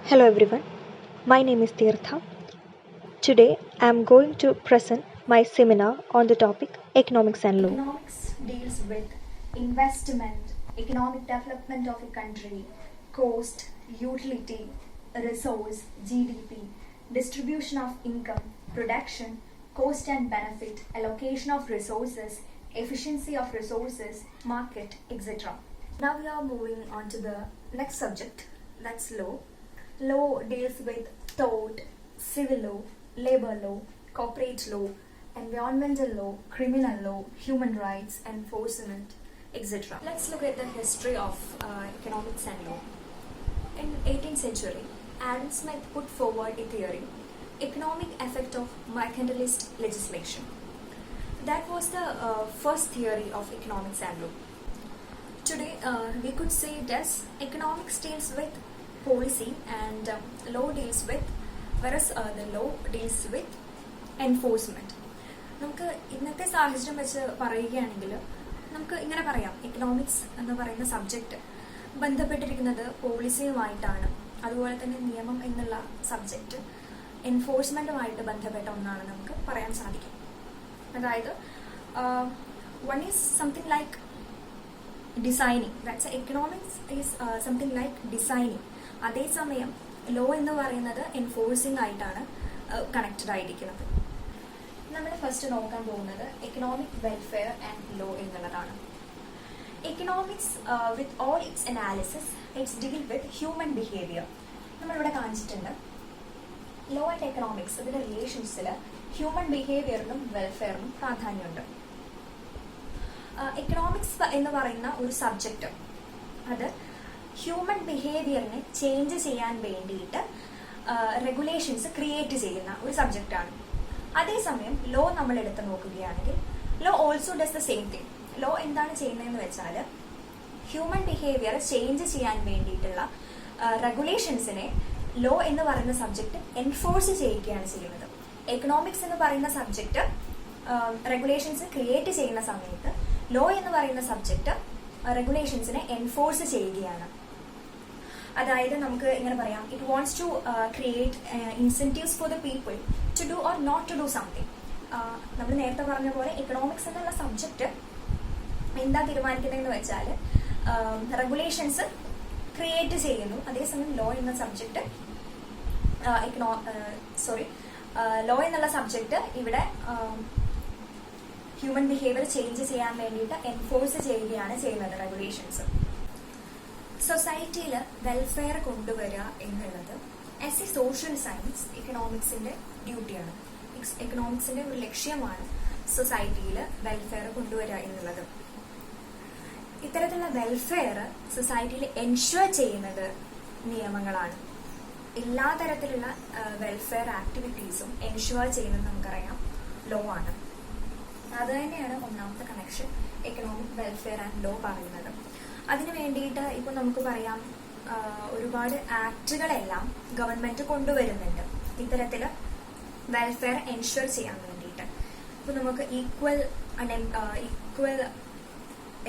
Hello everyone, my name is Tirtha. Today I am going to present my seminar on the topic Economics and Law. Economics deals with investment, economic development of a country, cost, utility, resource, GDP, distribution of income, production, cost and benefit, allocation of resources, efficiency of resources, market, etc. Now we are moving on to the next subject, that's law. Law deals with tort, civil law, labor law, corporate law, environmental law, criminal law, human rights, enforcement, etc. Let's look at the history of economics and law. In 18th century, Adam Smith put forward a theory, economic effect of mercantilist legislation. That was the first theory of economics and law. Today, we could say it as economics deals with policy and law deals with, whereas the law deals with enforcement. നമുക്ക് ഇന്നത്തെ സാഹചര്യം വെച്ച് പറയുകയാണെങ്കിൽ നമുക്ക് ഇങ്ങനെ പറയാം, economics എന്ന് പറയുന്ന സബ്ജക്റ്റ് ബന്ധപ്പെട്ടിരിക്കുന്നത് പോളിസിയുമായിട്ടാണ്. അതുപോലെ തന്നെ നിയമം എന്നുള്ള സബ്ജക്റ്റ് എൻഫോഴ്സ്മെന്റുമായിട്ട് ബന്ധപ്പെട്ട ഒന്നാണ് നമുക്ക് പറയാൻ സാധിക്കും. അതായത് one is something like designing, that's economics is something like designing. അതേസമയം ലോ എന്ന് പറയുന്നത് എൻഫോഴ്സിംഗ് ആയിട്ടാണ് കണക്റ്റഡ് ആയിരിക്കുന്നത്. നമ്മൾ ഫസ്റ്റ് നോക്കാൻ പോകുന്നത് എക്കണോമിക് വെൽഫെയർ ആൻഡ് ലോ എന്നുള്ളതാണ്. Economics with all it's analysis it's deal with human behaviour. നമ്മളിവിടെ കാണിച്ചിട്ടുണ്ട് ലോ ആൻഡ് എക്കണോമിക്സ് ഇതിന്റെ റിലേഷൻസിൽ ഹ്യൂമൻ ബിഹേവിയറിനും വെൽഫെയറിനും പ്രാധാന്യമുണ്ട്. എക്കണോമിക്സ് എന്ന് പറയുന്ന ഒരു സബ്ജക്റ്റ് അത് ഹ്യൂമൻ ബിഹേവിയറിനെ ചേഞ്ച് ചെയ്യാൻ വേണ്ടിയിട്ട് റെഗുലേഷൻസ് ക്രിയേറ്റ് ചെയ്യുന്ന ഒരു സബ്ജക്റ്റാണ്. അതേസമയം ലോ നമ്മൾ എടുത്ത് നോക്കുകയാണെങ്കിൽ law also does the same thing. Law എന്താണ് ചെയ്യുന്നതെന്ന് വെച്ചാൽ ഹ്യൂമൻ ബിഹേവിയർ ചേഞ്ച് ചെയ്യാൻ വേണ്ടിയിട്ടുള്ള റെഗുലേഷൻസിനെ ലോ എന്ന് പറയുന്ന സബ്ജക്റ്റ് എൻഫോഴ്സ് ചെയ്യുകയാണ് ചെയ്യുന്നത്. എക്കണോമിക്സ് എന്ന് പറയുന്ന സബ്ജക്റ്റ് റെഗുലേഷൻസ് ക്രിയേറ്റ് ചെയ്യുന്ന സമയത്ത് ലോ എന്ന് പറയുന്ന സബ്ജക്റ്റ് റെഗുലേഷൻസിനെ എൻഫോഴ്സ് ചെയ്യുകയാണ്. അതായത് നമുക്ക് ഇങ്ങനെ പറയാം, it wants to create incentives for the people to do or not to do something. നമ്മൾ നേരത്തെ പറഞ്ഞ പോലെ എക്കണോമിക്സ് എന്നുള്ള സബ്ജക്റ്റ് എന്താ തീരുമാനിക്കുന്നതെന്ന് വെച്ചാൽ റെഗുലേഷൻസ് ക്രിയേറ്റ് ചെയ്യുന്നു. അതേസമയം ലോ എന്ന സബ്ജക്റ്റ് ലോ എന്നുള്ള സബ്ജക്റ്റ് ഇവിടെ ഹ്യൂമൻ ബിഹേവിയർ ചേഞ്ച് ചെയ്യാൻ വേണ്ടിയിട്ട് എൻഫോഴ്സ് ചെയ്യുകയാണ് ചെയ്യുന്നത് റെഗുലേഷൻസ്. സൊസൈറ്റിയിൽ വെൽഫെയർ കൊണ്ടുവരിക എന്നുള്ളത് ആസ് എ സോഷ്യൽ സയൻസ് എക്കണോമിക്സിന്റെ ഡ്യൂട്ടിയാണ്. എക്കണോമിക്സിന്റെ ഒരു ലക്ഷ്യമാണ് സൊസൈറ്റിയിൽ വെൽഫെയർ കൊണ്ടുവരിക എന്നുള്ളത്. ഇത്തരത്തിലുള്ള വെൽഫെയർ സൊസൈറ്റിയിൽ എൻഷുർ ചെയ്യുന്നത് നിയമങ്ങളാണ്. എല്ലാ തരത്തിലുള്ള വെൽഫെയർ ആക്ടിവിറ്റീസും എൻഷുർ ചെയ്യുന്നത് നമുക്കറിയാം ലോ ആണ്. അത് തന്നെയാണ് ഒന്നാമത്തെ connection economic welfare and law പറയുന്നത്. അതിനു വേണ്ടിയിട്ട് ഇപ്പൊ നമുക്ക് പറയാം ഒരുപാട് ആക്ടുകളെല്ലാം ഗവൺമെന്റ് കൊണ്ടുവരുന്നുണ്ട് ഇത്തരത്തില് വെൽഫെയർ എൻഷുർ ചെയ്യാൻ വേണ്ടിയിട്ട്. ഇപ്പൊ നമുക്ക് ഈക്വൽ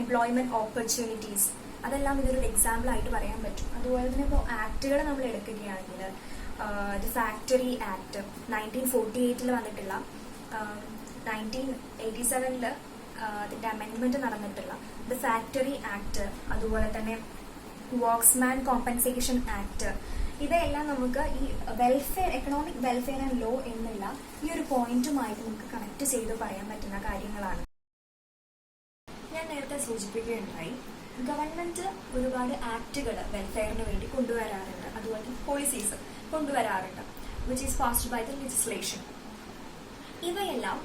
എംപ്ലോയ്മെന്റ് ഓപ്പർച്യൂണിറ്റീസ് അതെല്ലാം ഇതൊരു എക്സാമ്പിൾ ആയിട്ട് പറയാൻ പറ്റും. അതുപോലെ തന്നെ ഇപ്പോൾ ആക്ടുകൾ നമ്മൾ എടുക്കുകയാണെങ്കിൽ ദി ഫാക്ടറി ആക്ട് 1948 വന്നിട്ടുള്ള 1987 അതിന്റെ അമെന്റ്മെന്റ് നടന്നിട്ടുള്ള ദി ഫാക്ടറി ആക്ട്, അതുപോലെ തന്നെ വർക്ക്സ്മാൻ കോമ്പൻസേഷൻ ആക്ട്, ഇതെല്ലാം നമുക്ക് ഈ welfare economic welfare and law എന്നുള്ള ഈ ഒരു പോയിന്റുമായിട്ട് നമുക്ക് കണക്ട് ചെയ്ത് പറയാൻ പറ്റുന്ന കാര്യങ്ങളാണ്. ഞാൻ നേരത്തെ സൂചിപ്പിക്കുകയുണ്ടായി, ഗവൺമെന്റ് ഒരുപാട് ആക്ടുകൾ വെൽഫെയറിന് വേണ്ടി കൊണ്ടുവരാറുണ്ട്, അതുപോലെ പോളിസീസ് കൊണ്ടുവരാറുണ്ട്, which is passed by the legislation. ഇവയെല്ലാം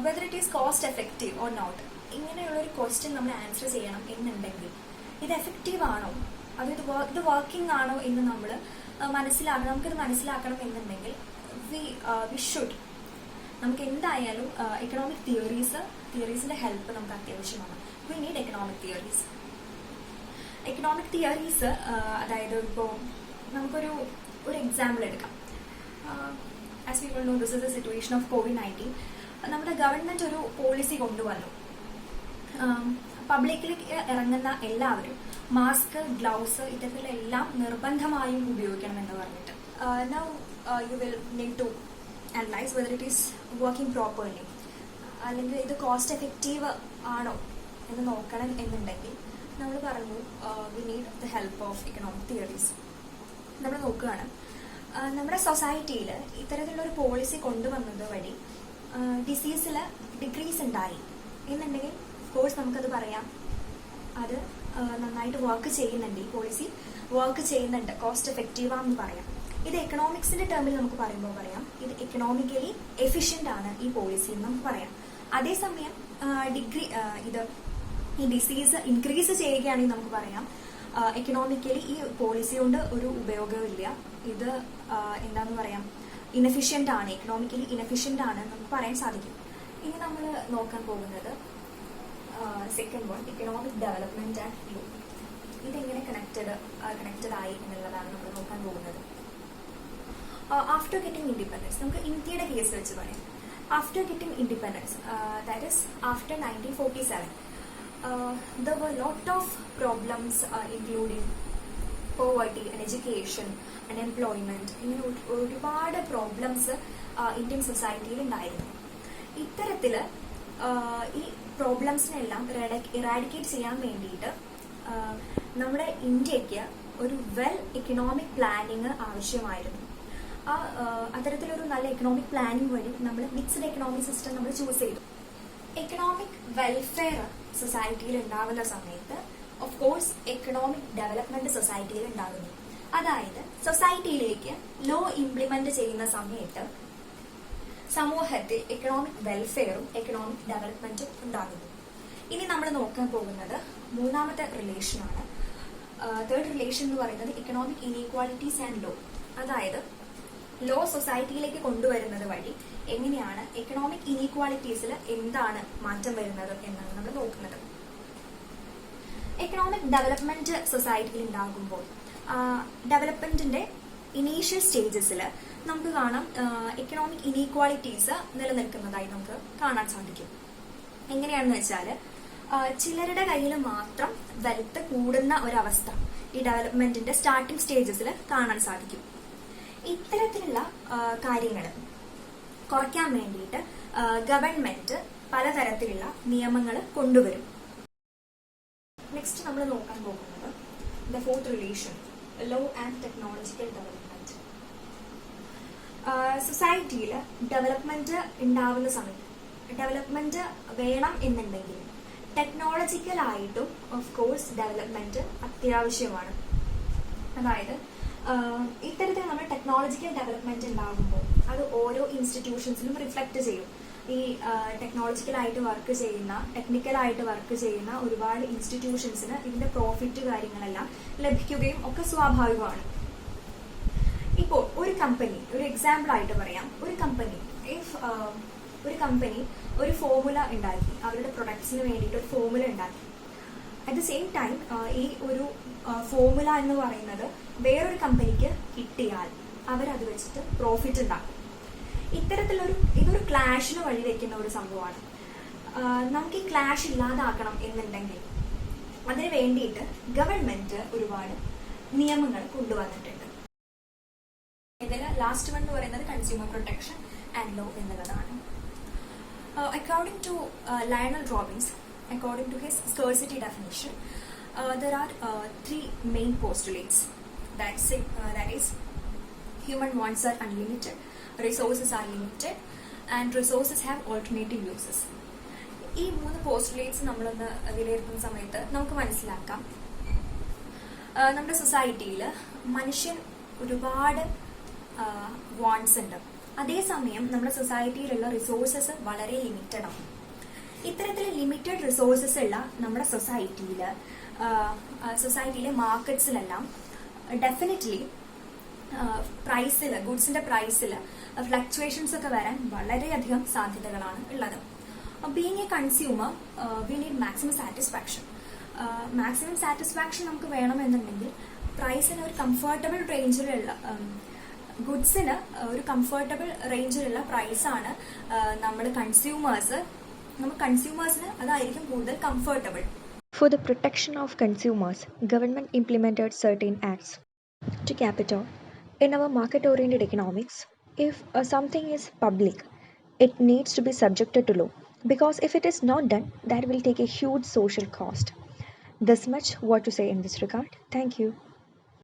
whether it is cost effective or not, ഇങ്ങനെയുള്ള ഒരു ക്വസ്റ്റ്യൻ നമ്മൾ ആൻസർ ചെയ്യണം എന്നുണ്ടെങ്കിൽ ഇത് എഫക്റ്റീവ് ആണോ, അത് ഇത് വർക്കിംഗ് ആണോ എന്ന് നമ്മൾ മനസ്സിലാക്കണം. നമുക്കിത് മനസ്സിലാക്കണം എന്നുണ്ടെങ്കിൽ വി ഷുഡ് നമുക്ക് എന്തായാലും എക്കണോമിക് തിയറീസിന്റെ ഹെൽപ്പ് നമുക്ക് അത്യാവശ്യമാണ്. We need economic theories. Economic theories അതായത് ഇപ്പോൾ നമുക്കൊരു എക്സാമ്പിൾ എടുക്കാം. As we all no, this is the situation of COVID-19. നമ്മുടെ ഗവൺമെന്റ് ഒരു പോളിസി കൊണ്ടുവന്നു, പബ്ലിക്കിലേക്ക് ഇറങ്ങുന്ന എല്ലാവരും മാസ്ക്, ഗ്ലൗസ് ഇത്തരത്തിലെല്ലാം നിർബന്ധമായും ഉപയോഗിക്കണം എന്ന് പറഞ്ഞിട്ട്. Now you will need to analyze whether it is working properly. അല്ലെങ്കിൽ ഇത് കോസ്റ്റ് എഫക്റ്റീവ് ആണോ എന്ന് നോക്കണം എന്നുണ്ടെങ്കിൽ നമ്മൾ പറഞ്ഞു we need the help of economic theories. നമ്മൾ നോക്കുകയാണ് നമ്മുടെ സൊസൈറ്റിയിൽ ഇത്തരത്തിലുള്ളൊരു പോളിസി കൊണ്ടുവന്നത് വഴി ഡിസീസിൽ ഡിക്രീസ് ഉണ്ടായി എന്നുണ്ടെങ്കിൽ കോഴ്സ് നമുക്കത് പറയാം അത് നന്നായിട്ട് വർക്ക് ചെയ്യുന്നുണ്ട്, ഈ പോളിസി വർക്ക് ചെയ്യുന്നുണ്ട്, കോസ്റ്റ് എഫക്റ്റീവാണെന്ന് പറയാം. ഇത് എക്കണോമിക്സിന്റെ ടേമിൽ നമുക്ക് പറയുമ്പോൾ പറയാം ഇത് എക്കണോമിക്കലി എഫിഷ്യന്റ് ആണ് ഈ പോളിസി എന്ന് നമുക്ക് പറയാം. അതേസമയം ഇത് ഈ ഡിസീസ് ഇൻക്രീസ് ചെയ്യുകയാണെങ്കിൽ നമുക്ക് പറയാം എക്കണോമിക്കലി ഈ പോളിസി കൊണ്ട് ഒരു ഉപയോഗമില്ല, ഇത് എന്താന്ന് പറയാം ഇനഫിഷ്യന്റ് ആണ്, എക്കണോമിക്കലി ഇനഫിഷ്യന്റ് ആണ് നമുക്ക് പറയാൻ സാധിക്കും. ഇനി നമ്മൾ നോക്കാൻ പോകുന്നത് second one economic development and law. ഇതെങ്ങനെ കണക്റ്റഡ് ആയി എന്നുള്ളതാണ് നമ്മൾ നോക്കാൻ പോകുന്നത്. ആഫ്റ്റർ ഗെറ്റിംഗ് ഇൻഡിപെൻഡൻസ്, നമുക്ക് ഇന്ത്യയുടെ കേസ് വെച്ച് പറയാം. After getting independence, that is after 1947, there were lot of problems including poverty and education, unemployment, ഇങ്ങനെ ഒരുപാട് പ്രോബ്ലംസ് ഇന്ത്യൻ സൊസൈറ്റിയിൽ ഉണ്ടായിരുന്നു. ഇത്തരത്തില് ഈ പ്രോബ്ലംസിനെല്ലാം ഇറാഡിക്കേറ്റ് ചെയ്യാൻ വേണ്ടിയിട്ട് നമ്മുടെ ഇന്ത്യക്ക് ഒരു വെൽ എക്കണോമിക് പ്ലാനിങ് ആവശ്യമായിരുന്നു. അത്തരത്തിലൊരു നല്ല എക്കണോമിക് പ്ലാനിങ് വഴി നമ്മൾ മിക്സ്ഡ് എക്കണോമിക് സിസ്റ്റം നമ്മൾ ചൂസ് ചെയ്തു. എക്കണോമിക് വെൽഫെയർ സൊസൈറ്റിയിൽ ഉണ്ടാവുന്ന സമയത്ത് ഓഫ് കോഴ്സ് എക്കണോമിക് ഡെവലപ്മെന്റ് സൊസൈറ്റിയിൽ ഉണ്ടാകുന്നു. അതായത് സൊസൈറ്റിയിലേക്ക് ലോ ഇംപ്ലിമെന്റ് ചെയ്യുന്ന സമയത്ത് സമൂഹത്തിൽ എക്കണോമിക് വെൽഫെയറും എക്കണോമിക് ഡെവലപ്മെന്റും ഉണ്ടാകുന്നു. ഇനി നമ്മൾ നോക്കാൻ പോകുന്നത് മൂന്നാമത്തെ റിലേഷനാണ്. തേർഡ് റിലേഷൻ എന്ന് പറയുന്നത് എക്കണോമിക് ഇനീക്വാളിറ്റീസ് ആൻഡ് ലോ. അതായത് ലോ സൊസൈറ്റിയിലേക്ക് കൊണ്ടുവരുന്നത് വഴി എങ്ങനെയാണ് എക്കണോമിക് ഇനീക്വാളിറ്റീസിൽ എന്താണ് മാറ്റം വരുന്നത് എന്നാണ് നമ്മൾ നോക്കുന്നത്. എക്കണോമിക് ഡെവലപ്മെന്റ് സൊസൈറ്റിയിൽ ഉണ്ടാകുമ്പോൾ ഡെവലപ്മെന്റിന്റെ ഇനീഷ്യൽ സ്റ്റേജസിൽ നമുക്ക് കാണാം എക്കണോമിക് ഇനീക്വാളിറ്റീസ് നിലനിൽക്കുന്നതായി നമുക്ക് കാണാൻ സാധിക്കും. എങ്ങനെയാണെന്ന് വെച്ചാൽ ചിലരുടെ കയ്യിൽ മാത്രം വെൽത്ത് കൂടുന്ന ഒരവസ്ഥ ഈ ഡെവലപ്മെന്റിന്റെ സ്റ്റാർട്ടിംഗ് സ്റ്റേജസിൽ കാണാൻ സാധിക്കും. ഇത്തരത്തിലുള്ള കാര്യങ്ങൾ കുറയ്ക്കാൻ വേണ്ടിയിട്ട് ഗവൺമെന്റ് പലതരത്തിലുള്ള നിയമങ്ങൾ കൊണ്ടുവരും. നെക്സ്റ്റ് നമ്മൾ നോക്കാൻ പോകുന്നത് the fourth relation, law and technological development. സൊസൈറ്റിയിൽ ഡെവലപ്മെന്റ് ഉണ്ടാവുന്ന സമയത്ത് ഡെവലപ്മെന്റ് വേണം എന്നുണ്ടെങ്കിൽ ടെക്നോളജിക്കലായിട്ടും ഓഫ് കോഴ്സ് ഡെവലപ്മെന്റ് അത്യാവശ്യമാണ്. അതായത് ഇത്തരത്തിൽ നമ്മൾ ടെക്നോളജിക്കൽ ഡെവലപ്മെന്റ് ഉണ്ടാകുമ്പോൾ അത് ഓരോ ഇൻസ്റ്റിറ്റ്യൂഷൻസിലും റിഫ്ലക്ട് ചെയ്യും. ഈ ടെക്നോളജിക്കലായിട്ട് വർക്ക് ചെയ്യുന്ന ടെക്നിക്കലായിട്ട് വർക്ക് ചെയ്യുന്ന ഒരുപാട് ഇൻസ്റ്റിറ്റ്യൂഷൻസിന് ഇതിന്റെ പ്രോഫിറ്റ് കാര്യങ്ങളെല്ലാം ലഭിക്കുകയും ഒക്കെ സ്വാഭാവികമാണ്. ഇപ്പോൾ ഒരു കമ്പനി, ഒരു എക്സാമ്പിൾ ആയിട്ട് പറയാം, ഒരു കമ്പനി ഒരു ഫോർമുല ഉണ്ടാക്കി, അവരുടെ പ്രൊഡക്ട്സിന് വേണ്ടിയിട്ട് ഒരു ഫോർമുല ഉണ്ടാക്കി. അറ്റ് ദ സെയിം ടൈം ഈ ഒരു ഫോർമുല എന്ന് പറയുന്നത് വേറൊരു കമ്പനിക്ക് കിട്ടിയാൽ അവരത് വെച്ചിട്ട് പ്രോഫിറ്റ് ഉണ്ടാക്കും. ഇതൊരു ക്ലാഷിന് വഴിവെക്കുന്ന ഒരു സംഭവമാണ്. നമുക്ക് ഈ ക്ലാഷ് ഇല്ലാതാക്കണം എന്നുണ്ടെങ്കിൽ അതിന് വേണ്ടിയിട്ട് ഗവൺമെന്റ് ഒരുപാട് നിയമങ്ങൾ കൊണ്ടുവന്നിട്ടുണ്ട്. ഇതിൽ ലാസ്റ്റ് വൺ എന്ന് പറയുന്നത് കൺസ്യൂമർ പ്രൊട്ടക്ഷൻ ആൻഡ് ലോ എന്നുള്ളതാണ്. According to Lionel Robbins, according to his scarcity definition, there are three main postulates. That is, human wants are unlimited, resources are limited, and resources have alternative uses. ഈ മൂന്ന് postulates നമ്മളൊന്ന് വിലയിരുത്തുന്ന സമയത്ത് നമുക്ക് മനസ്സിലാക്കാം നമ്മുടെ സൊസൈറ്റിയിൽ മനുഷ്യൻ ഒരുപാട് വാണ്ട്സ് ഉണ്ട്, അതേസമയം നമ്മുടെ സൊസൈറ്റിയിലുള്ള റിസോഴ്സസ് വളരെ ലിമിറ്റഡ് ആണ്. ഇത്തരത്തിൽ ലിമിറ്റഡ് റിസോഴ്സസ് ഉള്ള നമ്മുടെ സൊസൈറ്റിയിലെ മാർക്കറ്റ്സിലെല്ലാം ഡെഫിനറ്റ്ലി ഗുഡ്സിന്റെ പ്രൈസിൽ ഫ്ലക്ച്വേഷൻസ് ഒക്കെ വരാൻ വളരെയധികം സാധ്യതകളാണ് ഉള്ളത്. Being A consumer we need maximum satisfaction. Maximum satisfaction നമുക്ക് വേണമെന്നുണ്ടെങ്കിൽ പ്രൈസിന് ഒരു കംഫർട്ടബിൾ റേഞ്ചിലുള്ള ഗുഡ്സിന് ഒരു കംഫർട്ടബിൾ റേഞ്ചിലുള്ള പ്രൈസാണ് നമ്മൾ കൺസ്യൂമേഴ്സിന് അതായിരിക്കും കൂടുതൽ comfortable. For the protection of consumers, government implemented certain acts. To cap it all, In our market oriented economics, if something is public, it needs to be subjected to law because if it is not done, that will take a huge social cost. This much what to say in this regard. Thank you.